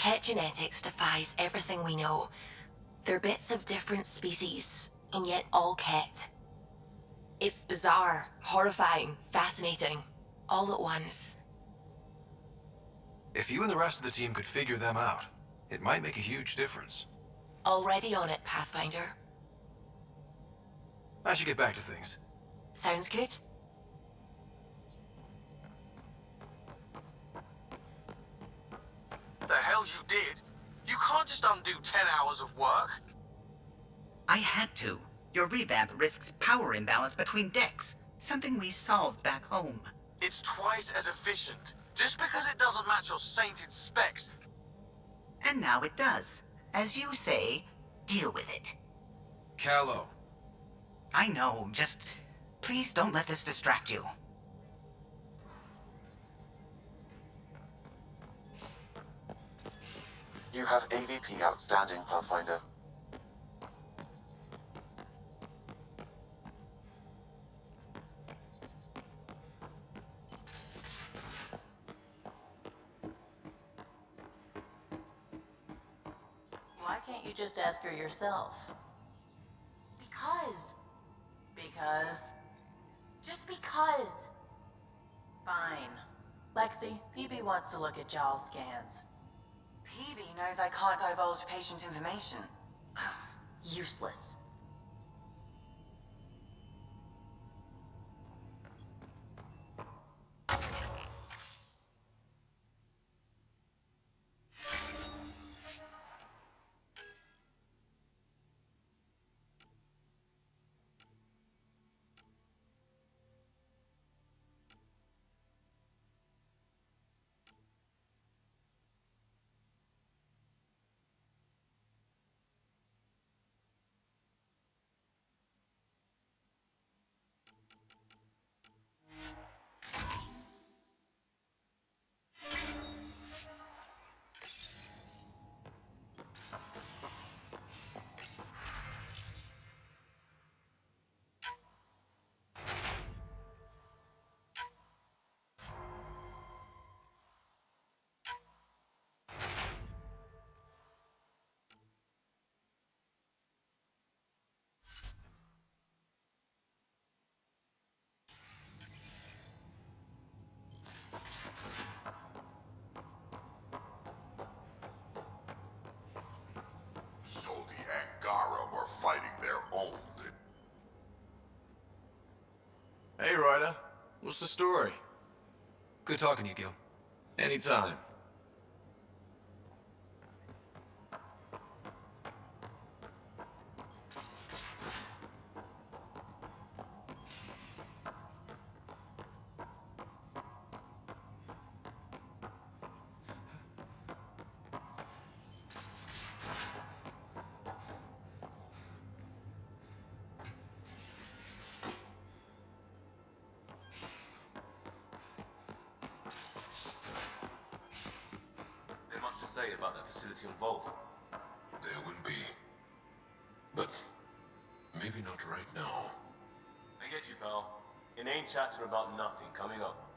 Ket genetics defies everything we know. They're bits of different species, and yet all Ket. It's bizarre, horrifying, fascinating, all at once. If you and the rest of the team could figure them out, it might make a huge difference. Already on it, Pathfinder. I should get back to things. Sounds good. The hell you did? You can't just undo 10 hours of work. I had to. Your revamp risks power imbalance between decks, something we solved back home. It's twice as efficient. Just because it doesn't match your sainted specs. And now it does. As you say, deal with it. Callow. I know, just please don't let this distract you. You have AVP outstanding, Pathfinder. Why can't you just ask her yourself? Because. Just because. Fine. Lexi, PB wants to look at Jaal's scans. PB knows I can't divulge patient information. Useless. So the Angara were fighting their own. Hey, Ryder. What's the story? Good talking to you, Gil. Anytime. Say about that facility on Vault. There will be. But maybe not right now. I get you, pal. Inane chatter about nothing coming up.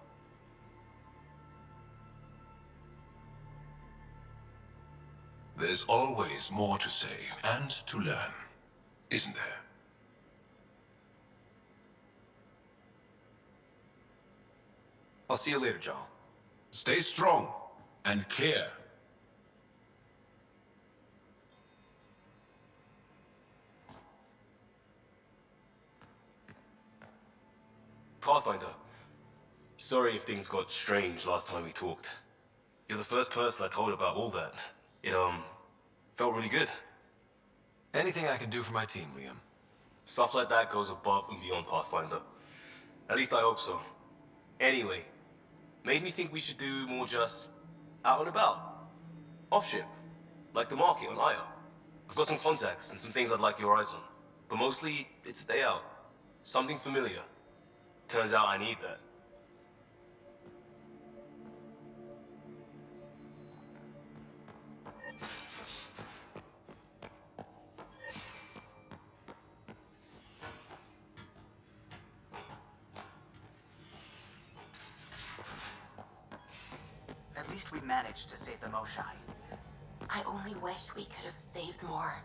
There's always more to say and to learn, isn't there? I'll see you later, Jaal. Stay strong and clear. Pathfinder, sorry if things got strange last time we talked. You're the first person I told about all that. It, felt really good. Anything I can do for my team, Liam. Stuff like that goes above and beyond Pathfinder. At least I hope so. Anyway, made me think we should do more just out and about. Off-ship, like the market on Aya. I've got some contacts and some things I'd like your eyes on. But mostly, it's a day out. Something familiar. Turns out I need that. At least we managed to save the Moshai. I only wish we could have saved more.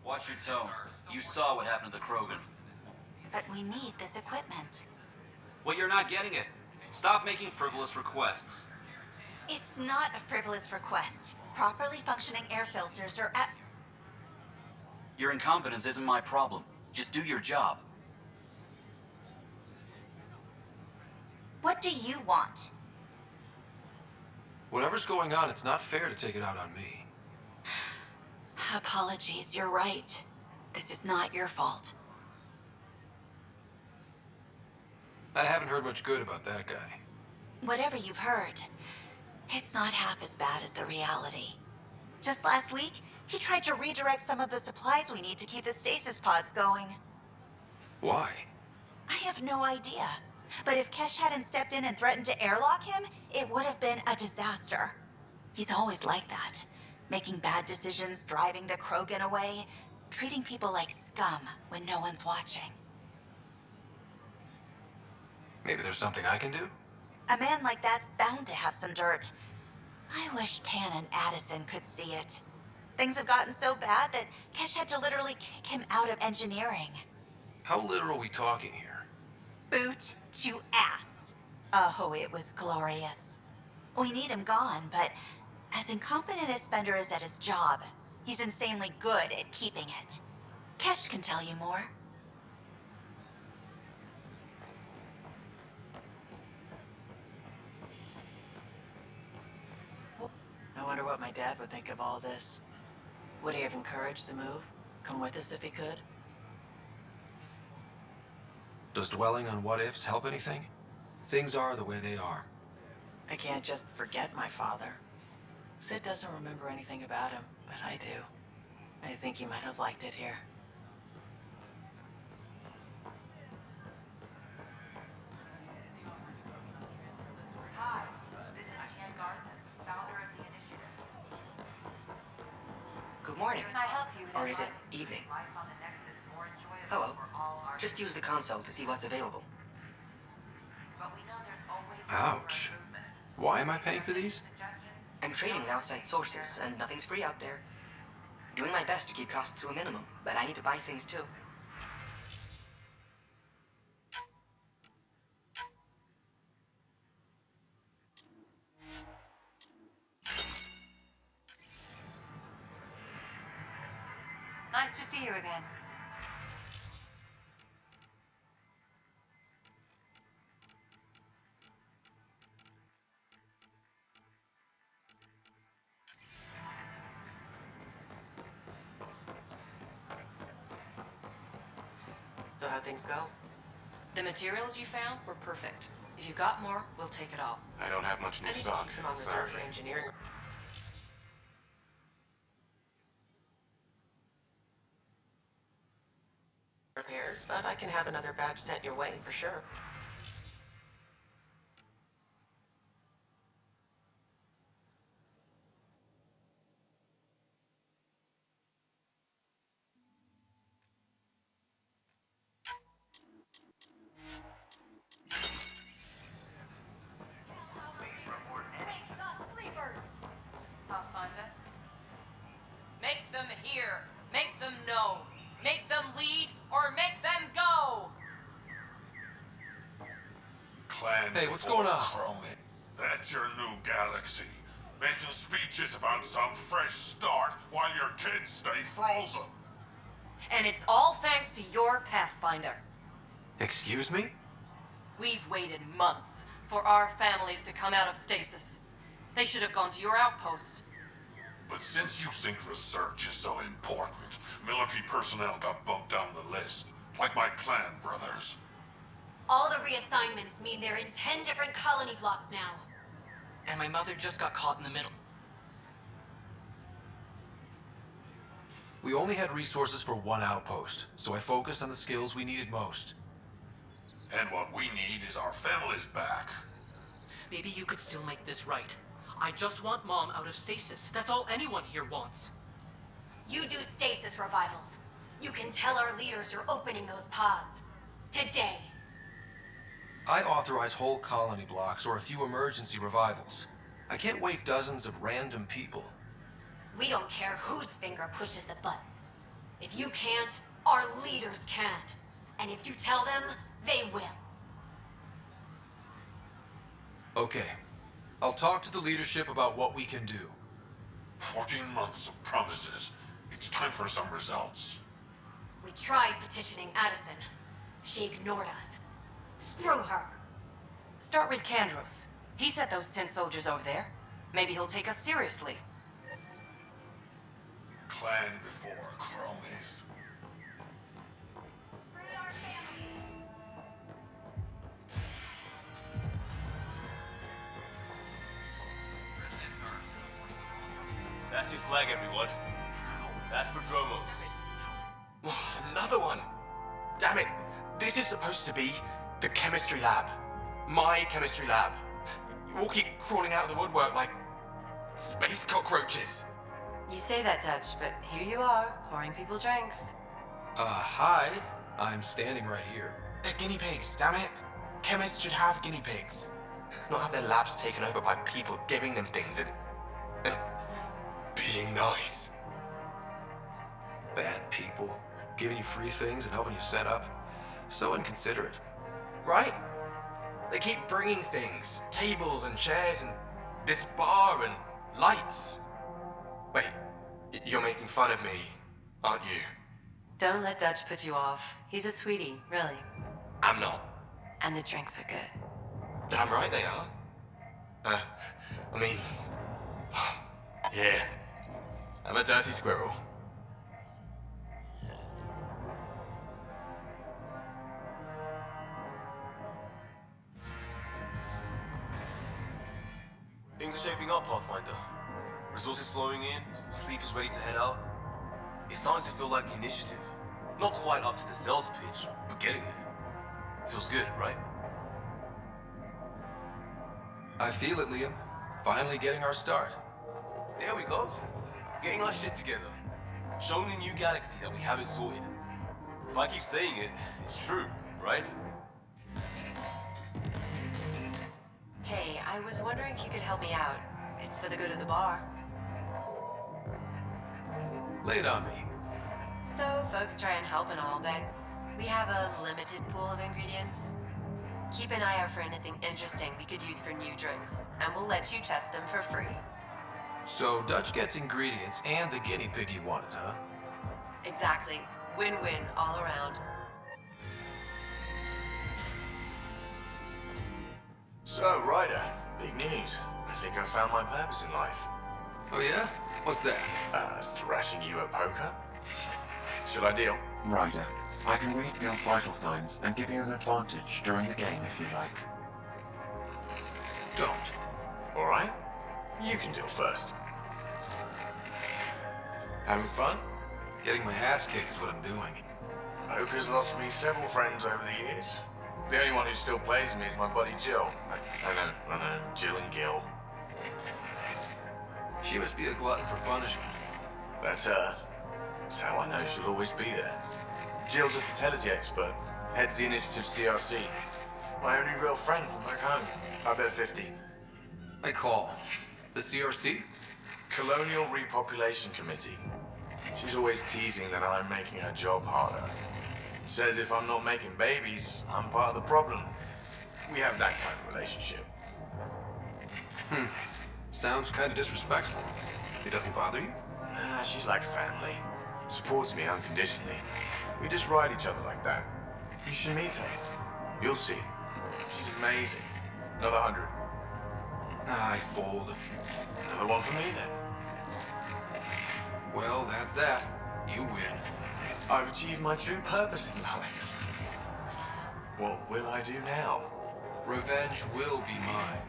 Watch your tone. You saw what happened to the Krogan. But we need this equipment. Well, you're not getting it. Stop making frivolous requests. It's not a frivolous request. Properly functioning air filters are at... Your incompetence isn't my problem. Just do your job. What do you want? Whatever's going on, it's not fair to take it out on me. Apologies, you're right. This is not your fault. I haven't heard much good about that guy. Whatever you've heard, it's not half as bad as the reality. Just last week, he tried to redirect some of the supplies we need to keep the stasis pods going. Why? I have no idea. But if Kesh hadn't stepped in and threatened to airlock him, it would have been a disaster. He's always like that. Making bad decisions, driving the Krogan away, treating people like scum when no one's watching. Maybe there's something I can do? A man like that's bound to have some dirt. I wish Tan and Addison could see it. Things have gotten so bad that Kesh had to literally kick him out of engineering. How literal are we talking here? Boot to ass. Oh, it was glorious. We need him gone, but as incompetent as Spender is at his job, he's insanely good at keeping it. Kesh can tell you more. I wonder what my dad would think of all this. Would he have encouraged the move? Come with us if he could? Does dwelling on what-ifs help anything? Things are the way they are. I can't just forget my father. Sid doesn't remember anything about him, but I do. I think he might have liked it here. Good morning. Can I help you? Or is it evening? Hello. Just use the console to see what's available. Ouch. Why am I paying for these? I'm trading with outside sources, and nothing's free out there. Doing my best to keep costs to a minimum, but I need to buy things too. Nice to see you again. So how'd things go? The materials you found were perfect. If you got more, we'll take it all. I don't have much new I need to stock. keep some on reserve Sorry. for engineering. but I can have another badge sent your way for sure. Pathfinder. Make them hear. Make them know. Make them lead or make them go. Clan Hey, what's going on? Crony. That's your new galaxy. Making speeches about some fresh start while your kids stay frozen. And it's all thanks to your Pathfinder. Excuse me? We've waited months for our families to come out of stasis. They should have gone to your outpost. But since you think research is so important, military personnel got bumped down the list. Like my clan brothers. All the reassignments mean they're in 10 different colony blocks now. And my mother just got caught in the middle. We only had resources for one outpost, so I focused on the skills we needed most. And what we need is our families back. Maybe you could still make this right. I just want Mom out of stasis. That's all anyone here wants. You do stasis revivals. You can tell our leaders you're opening those pods. Today. I authorize whole colony blocks or a few emergency revivals. I can't wake dozens of random people. We don't care whose finger pushes the button. If you can't, our leaders can. And if you tell them, they will. Okay. I'll talk to the leadership about what we can do. 14 months of promises. It's time for some results. We tried petitioning Addison. She ignored us. Screw her. Start with Kandros. He sent those 10 soldiers over there. Maybe he'll take us seriously. Clan before cronies. That's your flag, everyone. That's Prodromos. Another one! Damn it! This is supposed to be the chemistry lab. My chemistry lab. You all keep crawling out of the woodwork like space cockroaches. You say that, Dutch, but here you are, pouring people drinks. Hi. I'm standing right here. They're guinea pigs, damn it. Chemists should have guinea pigs. Not have their labs taken over by people giving them things and being nice. Bad people. Giving you free things and helping you set up. So inconsiderate. Right? They keep bringing things. Tables and chairs and this bar and lights. Wait, you're making fun of me, aren't you? Don't let Dutch put you off. He's a sweetie, really. I'm not. And the drinks are good. Damn right they are. I mean... yeah. I'm a dirty squirrel. Things are shaping up, Pathfinder. Resources flowing in, sleepers ready to head out. It's starting to feel like the initiative. Not quite up to the sales pitch, but getting there. Feels good, right? I feel it, Liam. Finally getting our start. There we go. Getting our shit together. Showing the new galaxy that we have it sorted. If I keep saying it, it's true, right? Hey, I was wondering if you could help me out. It's for the good of the bar. Lay it on me. So, folks try and help and all, but we have a limited pool of ingredients. Keep an eye out for anything interesting we could use for new drinks, and we'll let you test them for free. So Dutch gets ingredients and the guinea pig you wanted, huh? Exactly. Win-win all around. So, Ryder, big news. I think I found my purpose in life. Oh yeah? What's that? Thrashing you at poker? Should I deal? Ryder, I can read Gil's vital signs and give you an advantage during the game if you like. Don't. Alright. You can deal first. Having fun? Getting my ass kicked is what I'm doing. Oka's lost me several friends over the years. The only one who still plays me is my buddy Jill. I know, Jill and Gil. She must be a glutton for punishment. That's her. That's how I know she'll always be there. Jill's a fertility expert, heads the initiative CRC. My only real friend from back home. I bet 50. I call. The CRC? Colonial Repopulation Committee. She's always teasing that I'm making her job harder. Says if I'm not making babies, I'm part of the problem. We have that kind of relationship. Sounds kind of disrespectful. It doesn't bother you? Nah, she's like family. Supports me unconditionally. We just ride each other like that. You should meet her. You'll see. She's amazing. Another 100. I fold. Another one for me then. Well, that's that. You win. I've achieved my true purpose in life. What will I do now? Revenge will be mine.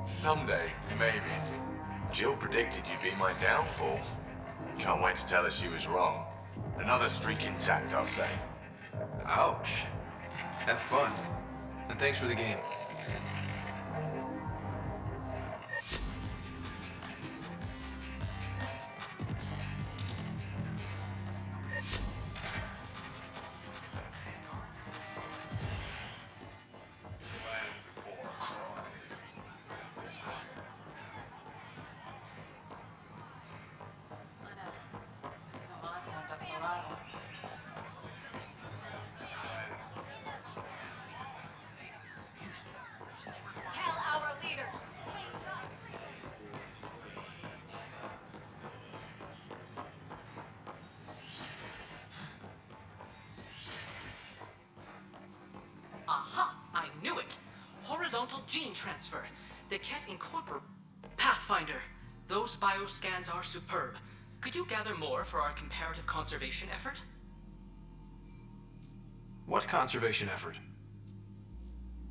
Someday, maybe. Jill predicted you'd be my downfall. Can't wait to tell her she was wrong. Another streak intact, I'll say. Ouch. Have fun. And thanks for the game. Aha! I knew it! Horizontal gene transfer. The Ket incorporate... Pathfinder! Those bioscans are superb. Could you gather more for our comparative conservation effort? What conservation effort?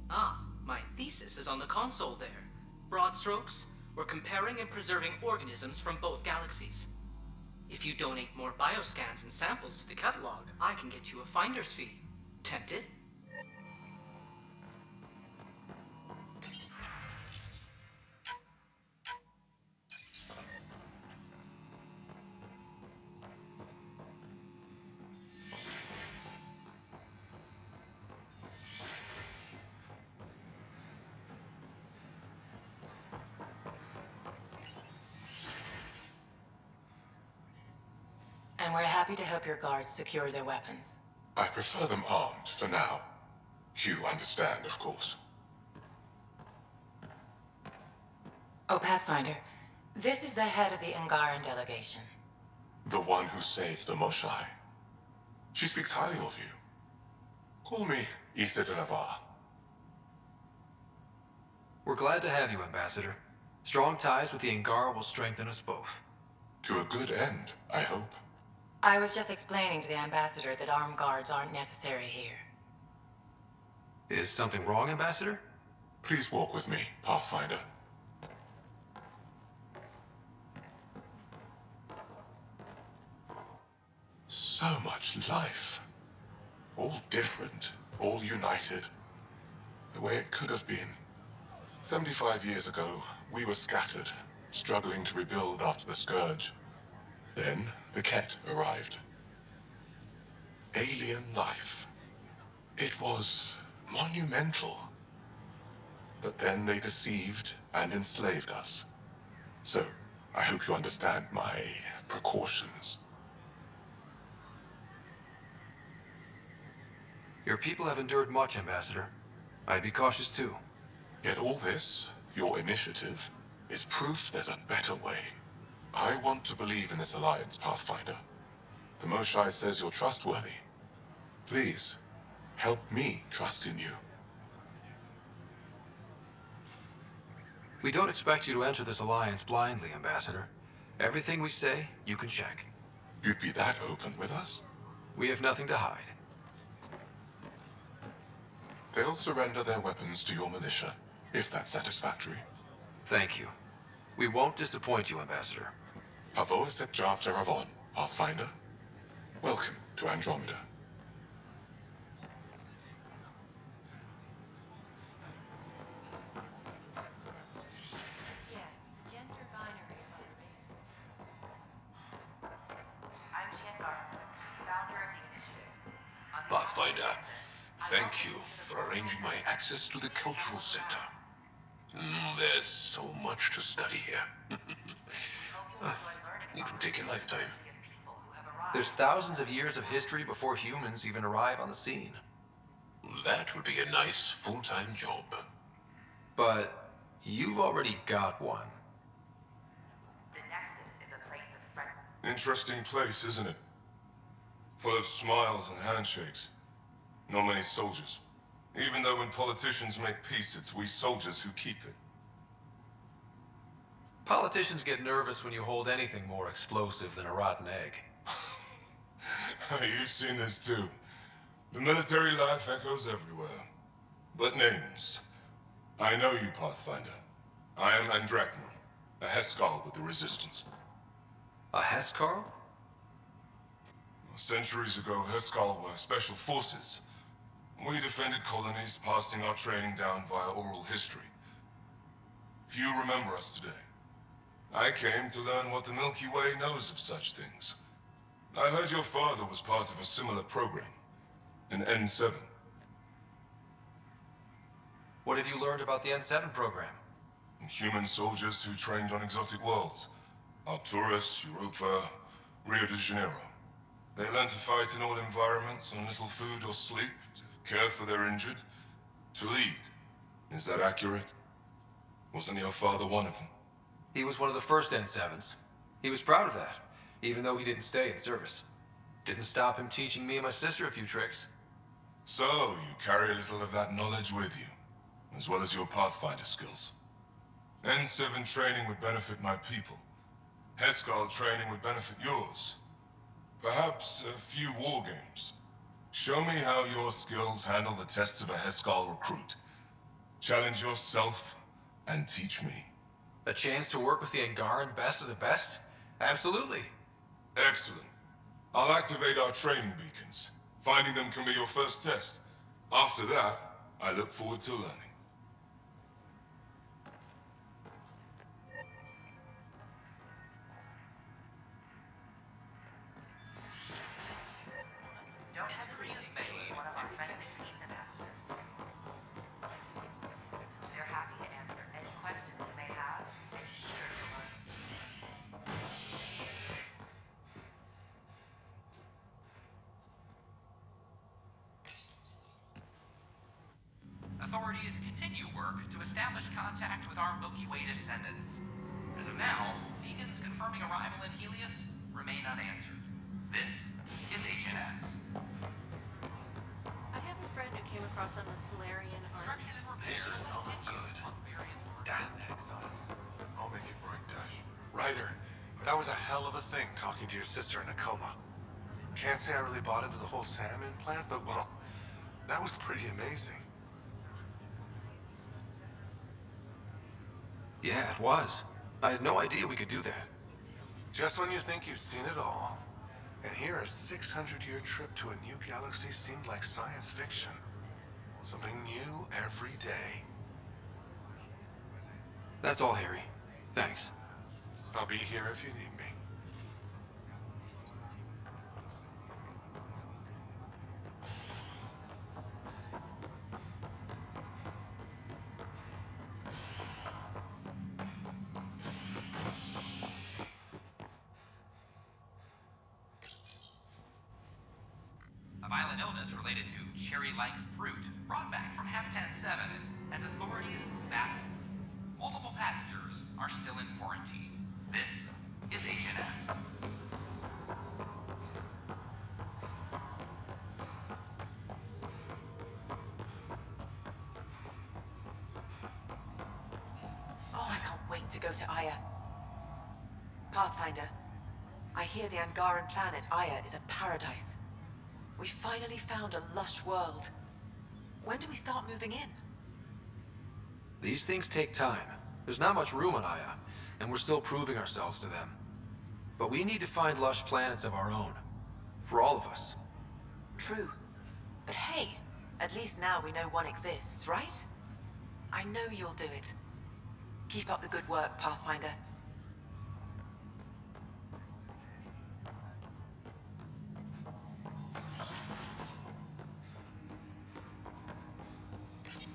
Ah, my thesis is on the console there. Broad strokes, we're comparing and preserving organisms from both galaxies. If you donate more bioscans and samples to the catalog, I can get you a finder's fee. Tempted? And we're happy to help your guards secure their weapons. I prefer them armed for now. You understand, of course. Oh, Pathfinder, this is the head of the Angaran delegation. The one who saved the Moshai. She speaks highly of you. Call me Issa de Navarre. We're glad to have you, Ambassador. Strong ties with the Angara will strengthen us both. To a good end, I hope. I was just explaining to the Ambassador that armed guards aren't necessary here. Is something wrong, Ambassador? Please walk with me, Pathfinder. So much life. All different, all united. The way it could have been. 75 years ago, we were scattered, struggling to rebuild after the Scourge. Then, the Ket arrived. Alien life. It was monumental. But then they deceived and enslaved us. So, I hope you understand my precautions. Your people have endured much, Ambassador. I'd be cautious too. Yet all this, your initiative, is proof there's a better way. I want to believe in this alliance, Pathfinder. The Moshai says you're trustworthy. Please, help me trust in you. We don't expect you to enter this alliance blindly, Ambassador. Everything we say, you can check. You'd be that open with us? We have nothing to hide. They'll surrender their weapons to your militia, if that's satisfactory. Thank you. We won't disappoint you, Ambassador. Havoa set Jav Jaravon, Pathfinder. Welcome to Andromeda. Thank you for arranging my access to the cultural center. There's so much to study here. It will take a lifetime. There's thousands of years of history before humans even arrive on the scene. That would be a nice full-time job. But you've already got one. The Nexus is a place of friendship. Interesting place, isn't it? Full of smiles and handshakes. Not many soldiers. Even though when politicians make peace, it's we soldiers who keep it. Politicians get nervous when you hold anything more explosive than a rotten egg. You've seen this too. The military life echoes everywhere. But names. I know you, Pathfinder. I am Andromeda, a Heskal with the Resistance. A Heskal? Centuries ago, Heskal were special forces. We defended colonies, passing our training down via oral history. Few remember us today. I came to learn what the Milky Way knows of such things. I heard your father was part of a similar program, an N7. What have you learned about the N7 program? Human soldiers who trained on exotic worlds. Arcturus, Europa, Rio de Janeiro. They learn to fight in all environments on little food or sleep, to care for their injured, to lead. Is that accurate? Wasn't your father one of them? He was one of the first N7s. He was proud of that, even though he didn't stay in service. Didn't stop him teaching me and my sister a few tricks. So, you carry a little of that knowledge with you, as well as your Pathfinder skills. N7 training would benefit my people. Heskal training would benefit yours. Perhaps a few war games. Show me how your skills handle the tests of a Heskal recruit. Challenge yourself and teach me. A chance to work with the Angaran best of the best? Absolutely. Excellent. I'll activate our training beacons. Finding them can be your first test. After that, I look forward to learning. Authorities continue work to establish contact with our Milky Way descendants. As of now, beacons confirming arrival in Helios remain unanswered. This is HNS. I have a friend who came across some of the Solarian art. Good. Damn exiles. I'll make it right, Dash. Ryder, that was a hell of a thing talking to your sister in a coma. Can't say I really bought into the whole Sam implant, but well, that was pretty amazing. Yeah, it was. I had no idea we could do that. Just when you think you've seen it all, and here a 600-year trip to a new galaxy seemed like science fiction. Something new every day. That's all, Harry. Thanks. I'll be here if you need me. A violent illness related to cherry-like fruit brought back from Habitat 7 as authorities baffled. Multiple passengers are still in quarantine. This is HNS. Oh, I can't wait to go to Aya. Pathfinder, I hear the Angaran planet Aya is a paradise. We finally found a lush world. When do we start moving in? These things take time. There's not much room on Aya, and we're still proving ourselves to them. But we need to find lush planets of our own. For all of us. True. But hey, at least now we know one exists, right? I know you'll do it. Keep up the good work, Pathfinder.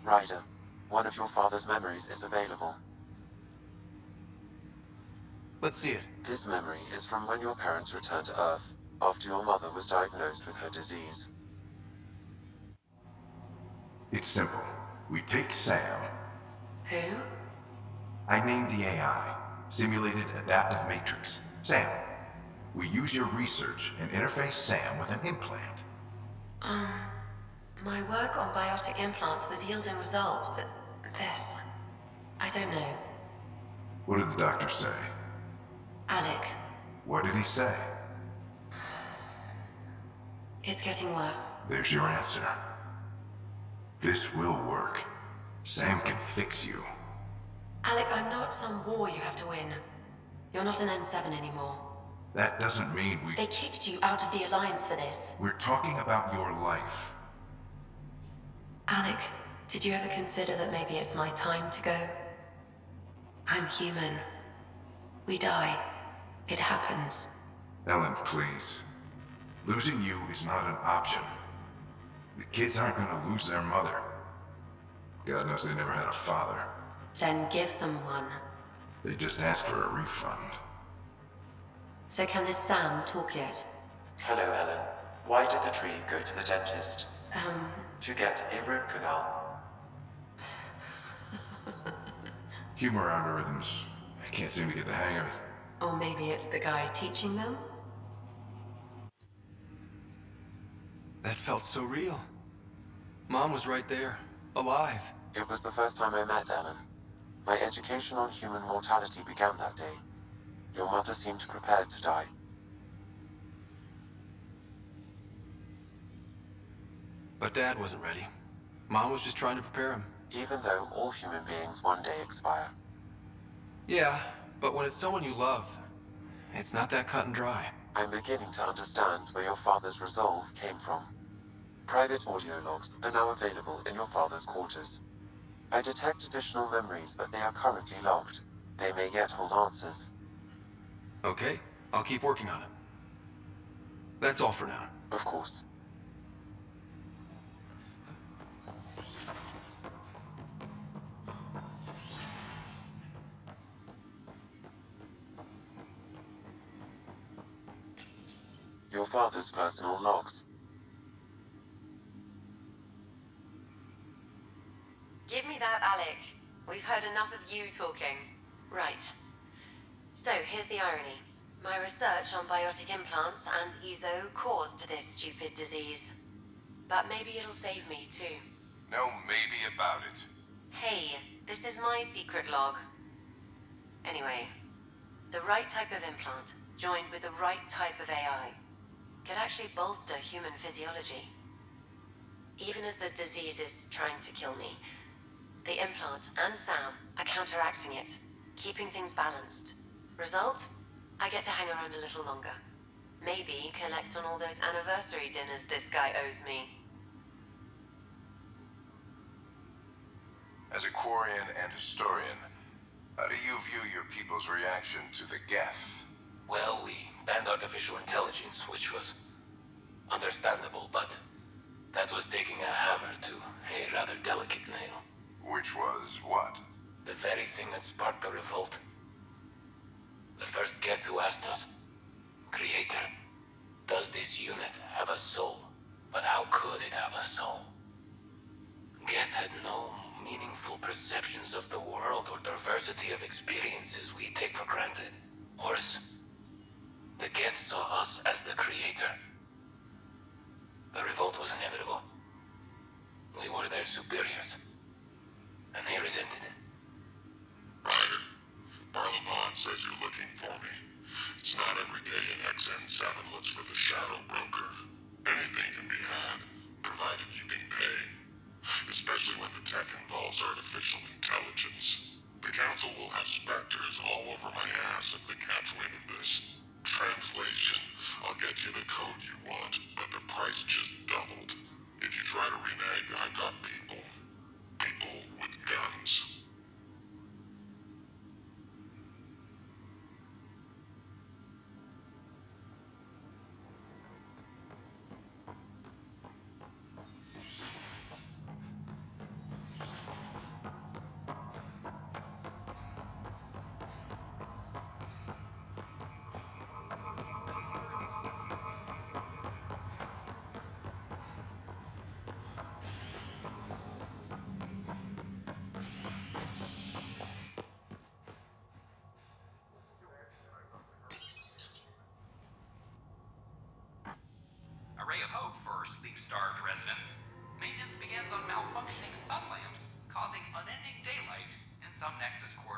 Ryder, one of your father's memories is available. Let's see it. His memory is from when your parents returned to Earth, after your mother was diagnosed with her disease. It's simple. We take Sam. Who? I named the AI, Simulated Adaptive Matrix. Sam. We use your research and interface Sam with an implant. My work on biotic implants was yielding results, but this... I don't know. What did the doctor say? Alec, What did he say? it's getting worse. There's your answer. This will work. Sam can fix you. Alec, I'm not some war you have to win. You're not an N7 anymore. That doesn't mean we... They kicked you out of the Alliance for this. We're talking about your life. Alec, did you ever consider that maybe it's my time to go? I'm human. We die. It happens. Ellen, please. Losing you is not an option. The kids aren't gonna lose their mother. God knows they never had a father. Then give them one. They just asked for a refund. So can this Sam talk yet? Hello, Ellen. Why did the tree go to the dentist? To get a root canal. Humor algorithms. I can't seem to get the hang of it. Or maybe it's the guy teaching them? That felt so real. Mom was right there, alive. It was the first time I met Ellen. My education on human mortality began that day. Your mother seemed prepared to die. But Dad wasn't ready. Mom was just trying to prepare him. Even though all human beings one day expire. Yeah, but when it's someone you love, it's not that cut and dry. I'm beginning to understand where your father's resolve came from. Private audio logs are now available in your father's quarters. I detect additional memories, but they are currently locked. They may yet hold answers. Okay, I'll keep working on it. That's all for now. Of course. Your father's personal logs. Give me that, Alec. We've heard enough of you talking. Right. So, here's the irony. My research on biotic implants and EZO caused this stupid disease. But maybe it'll save me, too. No maybe about it. Hey, this is my secret log. Anyway, the right type of implant, joined with the right type of AI, could actually bolster human physiology. Even as the disease is trying to kill me, the implant and Sam are counteracting it, keeping things balanced. Result? I get to hang around a little longer. Maybe collect on all those anniversary dinners this guy owes me. As a Quarian and historian, how do you view your people's reaction to the Geth? Well, we banned artificial intelligence, which was understandable, but that was taking a hammer to a rather delicate nail. Which was what? The very thing that sparked the revolt. The first Geth who asked us, Creator, does this unit have a soul? But how could it have a soul? Geth had no meaningful perceptions of the world or diversity of experiences we take for granted. Worse, the Geth saw us as the Creator. The revolt was inevitable. We were their superiors, and they resented it. Ryder, Barlamon says you're looking for me. It's not every day an XN7 looks for the Shadow Broker. Anything can be had, provided you can pay. Especially when the tech involves artificial intelligence. The Council will have specters all over my ass if they catch wind of this. Translation, I'll get you the code you want, but the price just doubled. If you try to renege, I've got people. People with guns.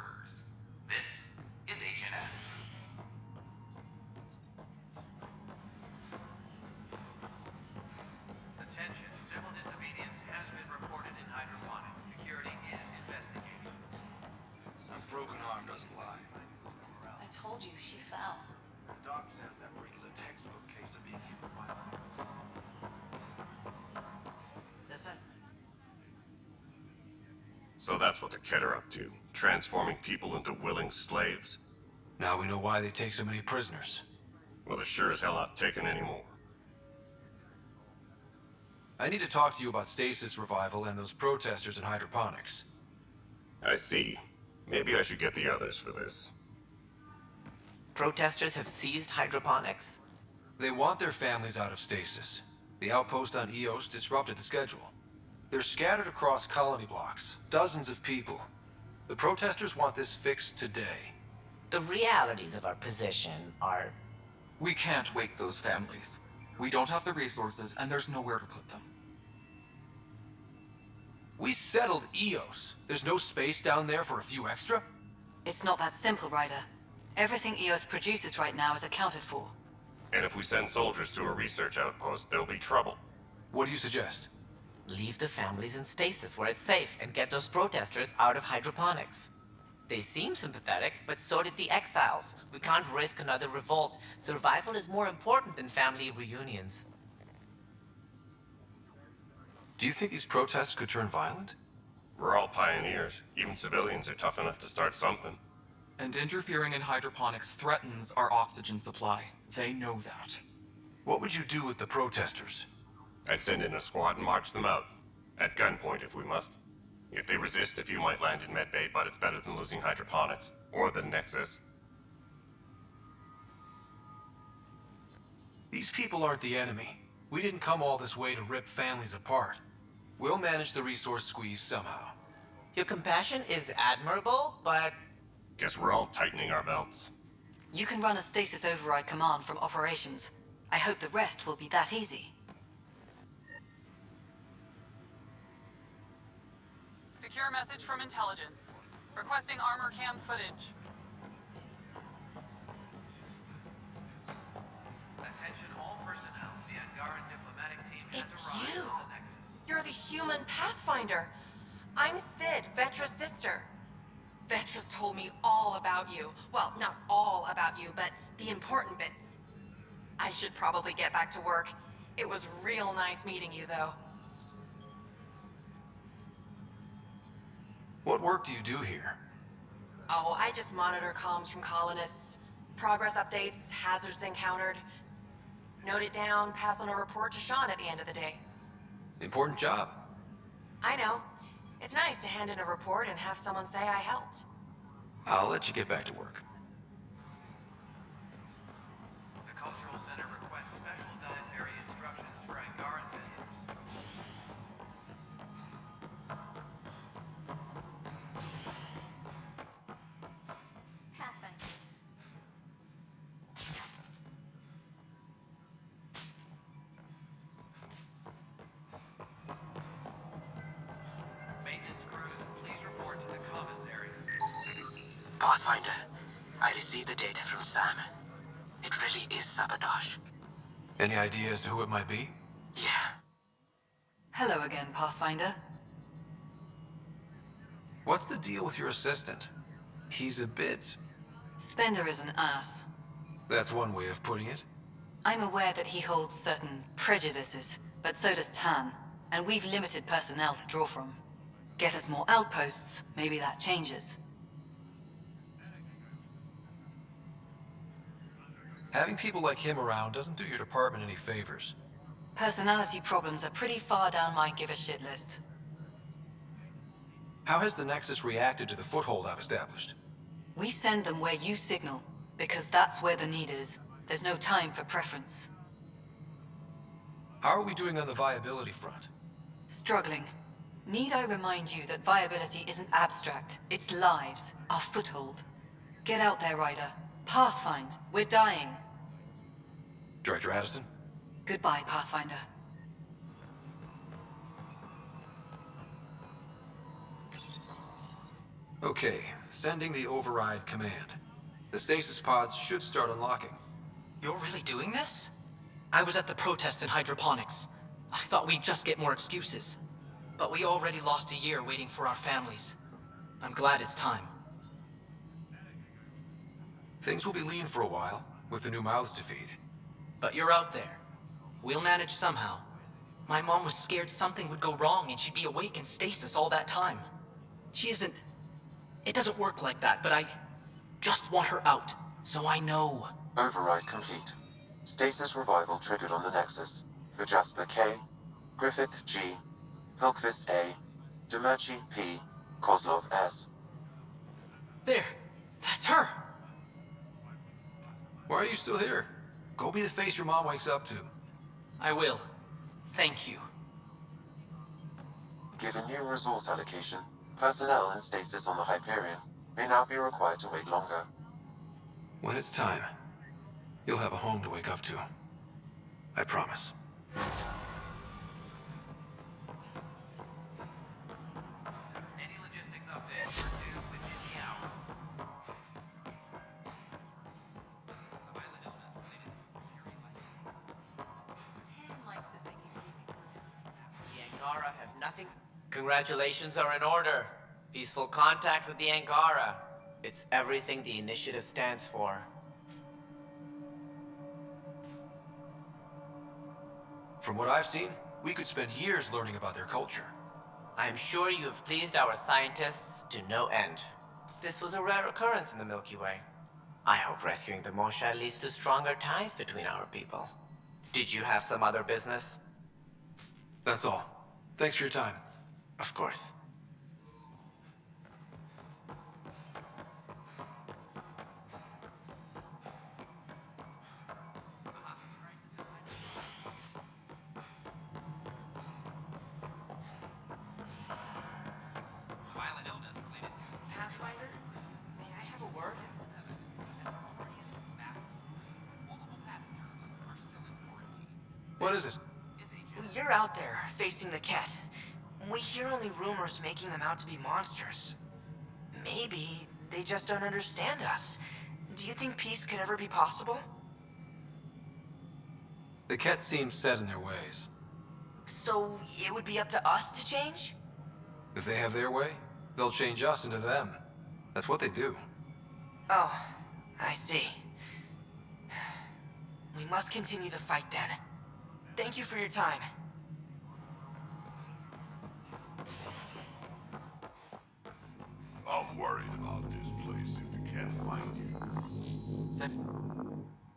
orders. This is HNS. Attention, civil disobedience has been reported in hydroponics. Security is investigating. A broken arm doesn't lie. I told you she fell. The doc says that break is a textbook case of being human violence. So that's what the Kett are up to, transforming people into willing slaves. Now we know why they take so many prisoners. Well, they're sure as hell not taking any more. I need to talk to you about stasis revival and those protesters in hydroponics. I see. Maybe I should get the others for this. Protesters have seized hydroponics? They want their families out of stasis. The outpost on Eos disrupted the schedule. They're scattered across colony blocks, dozens of people. The protesters want this fixed today. The realities of our position are... We can't wake those families. We don't have the resources, and there's nowhere to put them. We settled Eos. There's no space down there for a few extra? It's not that simple, Ryder. Everything EOS produces right now is accounted for. And if we send soldiers to a research outpost, there'll be trouble. What do you suggest? Leave the families in stasis where it's safe and get those protesters out of hydroponics. They seem sympathetic, but so did the exiles. We can't risk another revolt. Survival is more important than family reunions. Do you think these protests could turn violent? We're all pioneers. Even civilians are tough enough to start something. And interfering in hydroponics threatens our oxygen supply. They know that. What would you do with the protesters? I'd send in a squad and march them out. At gunpoint if we must. If they resist, a few might land in medbay, but it's better than losing hydroponics. Or the Nexus. These people aren't the enemy. We didn't come all this way to rip families apart. We'll manage the resource squeeze somehow. Your compassion is admirable, but... Guess we're all tightening our belts. You can run a stasis override command from operations. I hope the rest will be that easy. Secure message from intelligence. Requesting armor cam footage. Attention all personnel. The Angaran diplomatic team has It's arrived you! at the Nexus. You're the human Pathfinder. I'm Sid, Vetra's sister. Vetra's told me all about you. Well, not all about you, but the important bits. I should probably get back to work. It was real nice meeting you, though. What work do you do here? Oh, I just monitor comms from colonists. Progress updates, hazards encountered. Note it down, pass on a report to Sean at the end of the day. Important job. I know. It's nice to hand in a report and have someone say I helped. I'll let you get back to work. The Cultural Center requests special dietary instructions for Angaran visitors. Maintenance crews, please report to the commons area. Pathfinder, I received the data from Sam. It really is sabotage. Any idea as to who it might be? Yeah. Hello again, Pathfinder. What's the deal with your assistant? He's a bit... Spender is an ass. That's one way of putting it. I'm aware that he holds certain prejudices, but so does Tan, and we've limited personnel to draw from. Get us more outposts, maybe that changes. Having people like him around doesn't do your department any favors. Personality problems are pretty far down my give-a-shit list. How has the Nexus reacted to the foothold I've established? We send them where you signal, because that's where the need is. There's no time for preference. How are we doing on the viability front? Struggling. Need I remind you that viability isn't abstract, it's lives, our foothold. Get out there, Ryder. Pathfind, we're dying. Director Addison? Goodbye, Pathfinder. Okay, Sending the override command. The stasis pods should start unlocking. You're really doing this? I was at the protest in hydroponics. I thought we'd just get more excuses. But we already lost a year waiting for our families. I'm glad it's time. Things will be lean for a while, with the new mouths to feed. But you're out there. We'll manage somehow. My mom was scared something would go wrong and she'd be awake in stasis all that time. She isn't... It doesn't work like that, but I just want her out, so I know. Override complete. Stasis revival triggered on the Nexus. For Jasper K, Griffith G, Hilkvist A, Demerchi P, Kozlov S. There! That's her! Why are you still here? Go be the face your mom wakes up to. I will. Thank you. Given new resource allocation, personnel in stasis on the Hyperion may now be required to wait longer. When it's time, you'll have a home to wake up to. I promise. Any logistics updates are due within the hour. A violent illness related to Cherry The Angara have nothing. Congratulations are in order. Peaceful contact with the Angara. It's everything the initiative stands for. From what I've seen, we could spend years learning about their culture. I'm sure you have pleased our scientists to no end. This was a rare occurrence in the Milky Way. I hope rescuing the Mosha leads to stronger ties between our people. Did you have some other business? That's all. Thanks for your time. Of course. violent illness related to Pathfinder, may I have a word? multiple passengers are still in quarantine. What is it? You're out there, facing the Ket. We hear only rumors making them out to be monsters. Maybe they just don't understand us. Do you think peace could ever be possible? The Ket seem set in their ways. So it would be up to us to change? If they have their way, they'll change us into them. That's what they do. Oh, I see. We must continue the fight then. Thank you for your time. I'm worried about this place if they can't find you.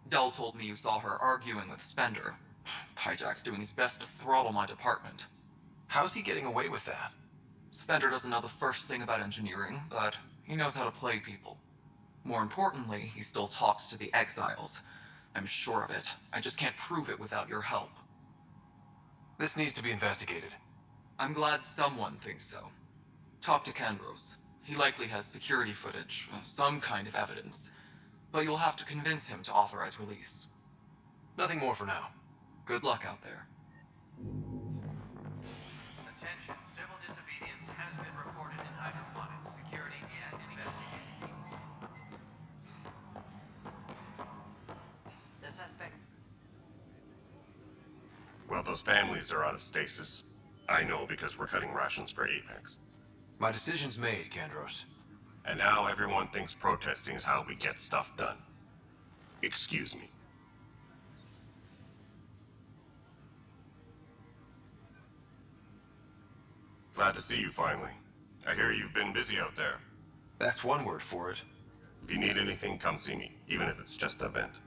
Dell told me you saw her arguing with Spender. Hijack's doing his best to throttle my department. How's he getting away with that? Spender doesn't know the first thing about engineering, but he knows how to play people. More importantly, he still talks to the exiles. I'm sure of it. I just can't prove it without your help. This needs to be investigated. I'm glad someone thinks so. Talk to Kandros. He likely has security footage, some kind of evidence. But you'll have to convince him to authorize release. Nothing more for now. Good luck out there. Attention, civil disobedience has been reported in hydroponics. Security is investigating. The suspect... Well, those families are out of stasis. I know because we're cutting rations for Apex. My decision's made, Kandros. And now everyone thinks protesting is how we get stuff done. Excuse me. Glad to see you finally. I hear you've been busy out there. That's one word for it. If you need anything, come see me, even if it's just a vent.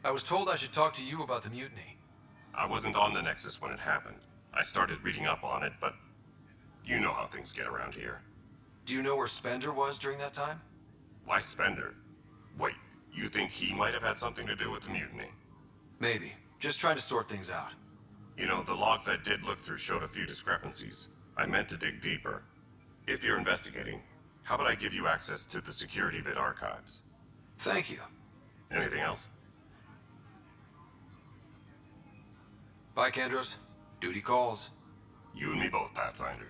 I was told I should talk to you about the mutiny. I wasn't on the Nexus when it happened. I started reading up on it, but you know how things get around here. Do you know where Spender was during that time? Why Spender? Wait, you think he might have had something to do with the mutiny? Maybe. Just trying to sort things out. You know, the logs I did look through showed a few discrepancies. I meant to dig deeper. If you're investigating, how about I give you access to the security vid archives? Thank you. Anything else? Bye, Kandros. Duty calls. You and me both, Pathfinder.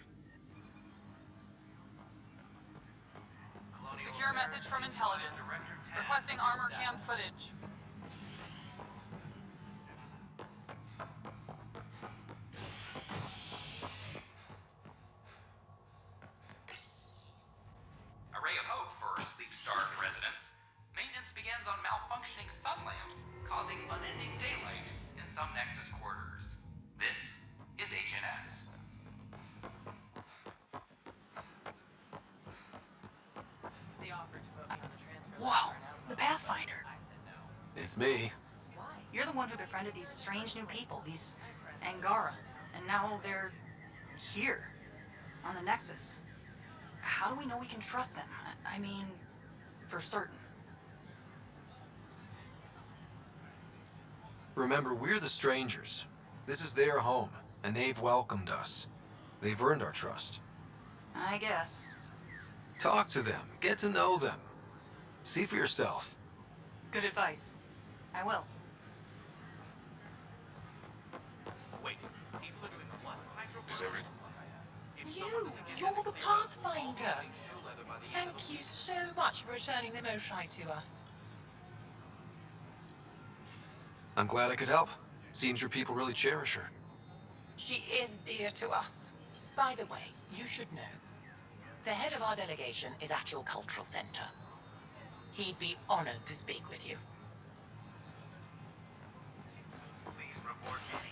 Secure message from intelligence. Requesting armor cam footage. A ray of hope for sleep-starved residents. Maintenance begins on malfunctioning sun lamps, causing unending daylight in some Nexus quarters. This is HNS. They offered to put me on the transfer. Whoa, it's the Pathfinder. It's me. You're the one who befriended these strange new people, these Angara, and now they're here, on the Nexus. How do we know we can trust them? I mean, for certain. Remember, we're the strangers. This is their home, and they've welcomed us. They've earned our trust. I guess. Talk to them. Get to know them. See for yourself. Good advice. I will. Wait, people are doing what? Is everything? You're the Pathfinder. Thank you so much for returning the Moshai to us. I'm glad I could help. Seems your people really cherish her. She is dear to us. By the way, you should know. The head of our delegation is at your cultural center. He'd be honored to speak with you. Please report me